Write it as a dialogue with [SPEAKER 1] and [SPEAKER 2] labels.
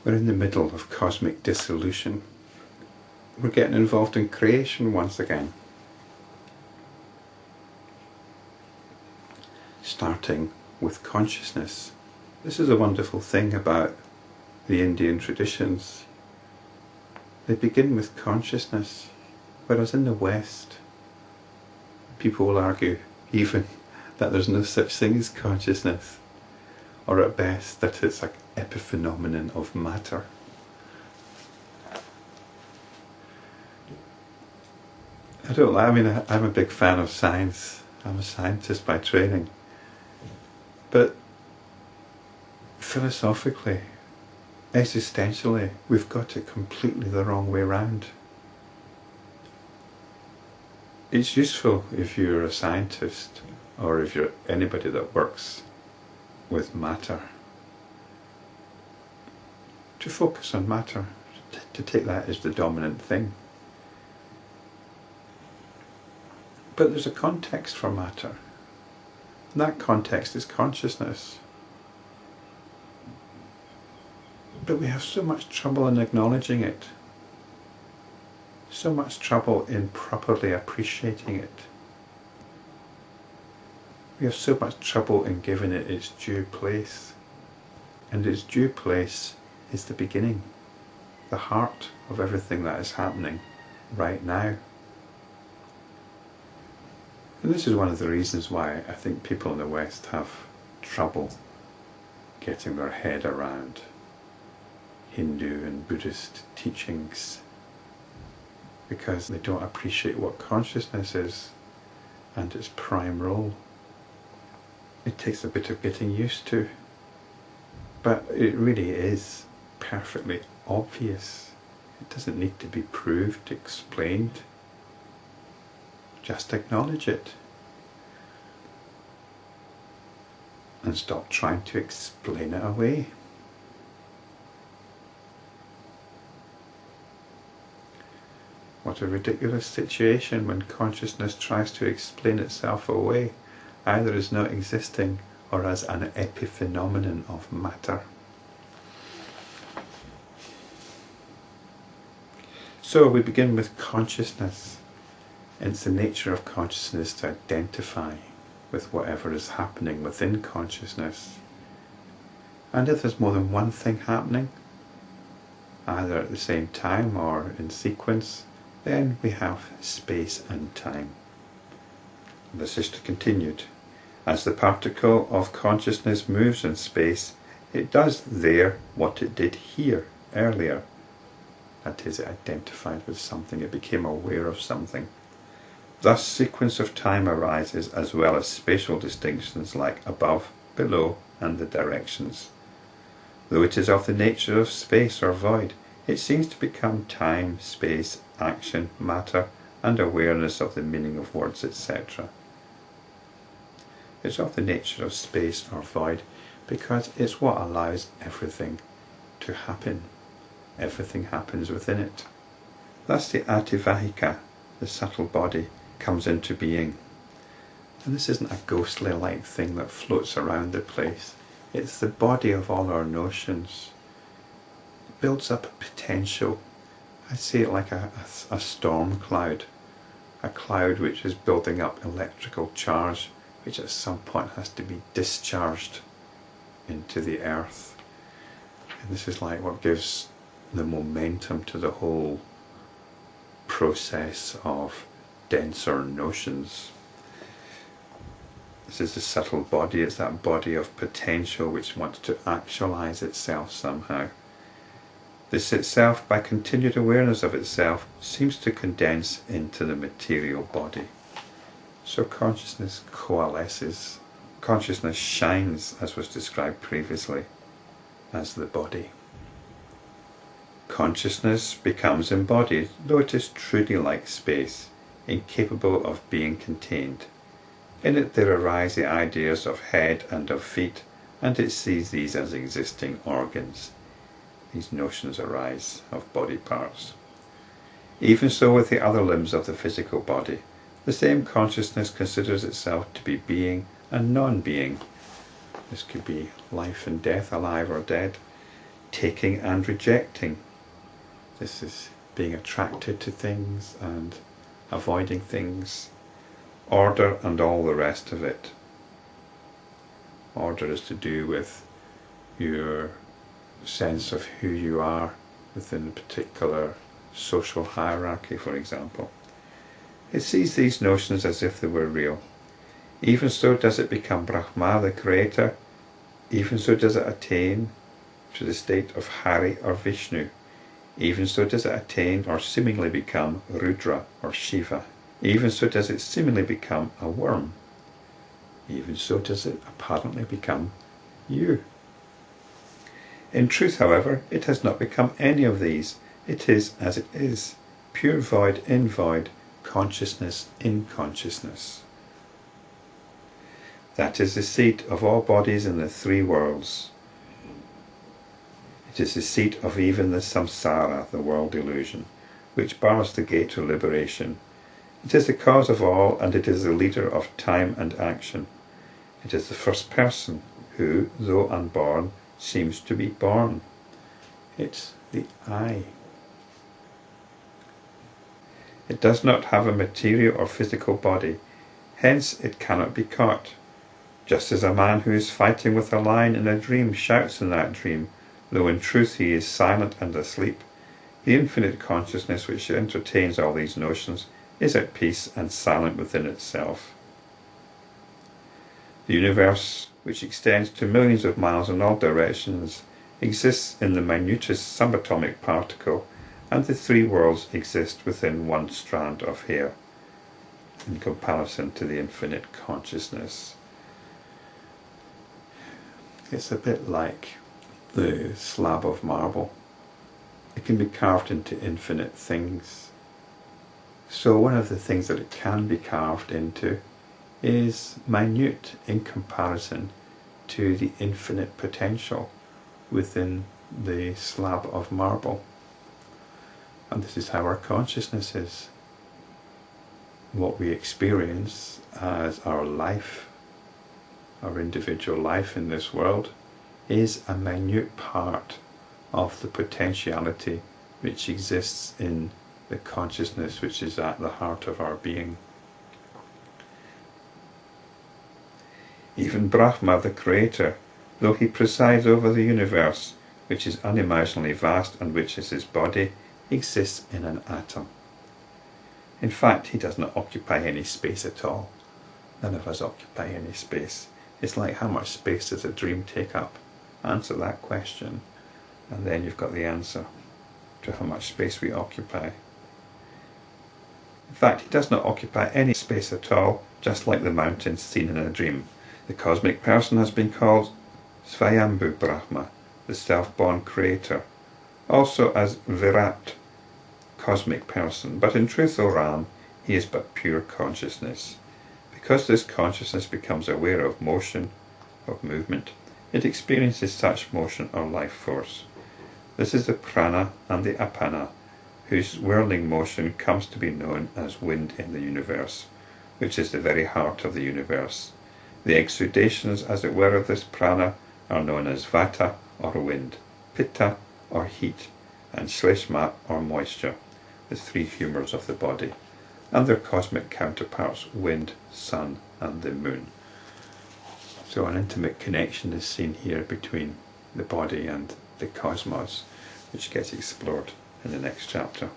[SPEAKER 1] We're in the middle of cosmic dissolution. We're getting involved in creation once again. Starting with consciousness. This is a wonderful thing about the Indian traditions. They begin with consciousness, whereas in the West, people will argue even that there's no such thing as consciousness, or at best that it's an epiphenomenon of matter. I'm a big fan of science. I'm a scientist by training. But philosophically, existentially, we've got it completely the wrong way round. It's useful if you're a scientist or if you're anybody that works with matter to focus on matter, to take that as the dominant thing. But there's a context for matter, and that context is consciousness. But we have so much trouble in acknowledging it, so much trouble in properly appreciating it. We have so much trouble in giving it its due place, and its due place is the beginning, the heart of everything that is happening right now. And this is one of the reasons why I think people in the West have trouble getting their head around Hindu and Buddhist teachings, because they don't appreciate what consciousness is and its prime role. It takes a bit of getting used to, but it really is perfectly obvious. It doesn't need to be proved, explained. Just acknowledge it and stop trying to explain it away. What a ridiculous situation when consciousness tries to explain itself away, either as not existing or as an epiphenomenon of matter. So we begin with consciousness. It's the nature of consciousness to identify with whatever is happening within consciousness. And if there's more than one thing happening, either at the same time or in sequence, then we have space and time. Vasistha continued, as the particle of consciousness moves in space, it does there what it did here earlier. That is, it identified with something, it became aware of something. Thus sequence of time arises, as well as spatial distinctions like above, below, and the directions. Though it is of the nature of space or void, it seems to become time, space, action, matter, and awareness of the meaning of words, etc. It's of the nature of space or void because it's what allows everything to happen. Everything happens within it. Thus the ativahika, the subtle body, comes into being. And this isn't a ghostly like thing that floats around the place. It's the body of all our notions. It builds up a potential. I see it like a storm cloud. A cloud which is building up electrical charge, which at some point has to be discharged into the earth. And this is like what gives the momentum to the whole process of denser notions. This is the subtle body, it's that body of potential which wants to actualize itself somehow. This itself, by continued awareness of itself, seems to condense into the material body. So consciousness coalesces, consciousness shines, as was described previously, as the body. Consciousness becomes embodied, though it is truly like space, incapable of being contained. In it there arise the ideas of head and of feet, and it sees these as existing organs. These notions arise of body parts. Even so with the other limbs of the physical body, the same consciousness considers itself to be being and non-being. This could be life and death, alive or dead. taking and rejecting. This is being attracted to things and avoiding things. Order and all the rest of it. Order is to do with your sense of who you are within a particular social hierarchy, for example. It sees these notions as if they were real. Even so does it become Brahma, the creator. Even so does it attain to the state of Hari or Vishnu. Even so does it attain or seemingly become Rudra or Shiva. Even so does it seemingly become a worm. Even so does it apparently become you. In truth, however, it has not become any of these. It is as it is, pure void in void, consciousness in consciousness. That is the seat of all bodies in the three worlds. It is the seat of even the samsara, the world illusion, which bars the gate to liberation. It is the cause of all, and it is the leader of time and action. It is the first person who, though unborn, seems to be born. It's the I. It does not have a material or physical body, hence it cannot be caught. Just as a man who is fighting with a lion in a dream shouts in that dream, though in truth he is silent and asleep, the infinite consciousness which entertains all these notions is at peace and silent within itself. The universe, which extends to millions of miles in all directions, exists in the minutest subatomic particle, and the three worlds exist within one strand of hair, in comparison to the infinite consciousness. It's a bit like the slab of marble. It can be carved into infinite things. So one of the things that it can be carved into is minute in comparison to the infinite potential within the slab of marble. And this is how our consciousness is. What we experience as our life, our individual life in this world, is a minute part of the potentiality which exists in the consciousness which is at the heart of our being. Even Brahma, the creator, though he presides over the universe, which is unimaginably vast and which is his body, exists in an atom. In fact, he does not occupy any space at all. None of us occupy any space. It's like, how much space does a dream take up? Answer that question, and then you've got the answer to how much space we occupy. In fact, he does not occupy any space at all, just like the mountains seen in a dream. The cosmic person has been called Svayambhu Brahma, the self-born creator, also as Virat, cosmic person, but in truth, O Ram, he is but pure consciousness. Because this consciousness becomes aware of motion, of movement, it experiences such motion or life force. This is the prana and the apana, whose whirling motion comes to be known as wind in the universe, which is the very heart of the universe. The exudations, as it were, of this prana are known as vata or wind, pitta or heat, and shleshma or moisture, the three humours of the body, and their cosmic counterparts, wind, sun, and the moon. So an intimate connection is seen here between the body and the cosmos, which gets explored in the next chapter.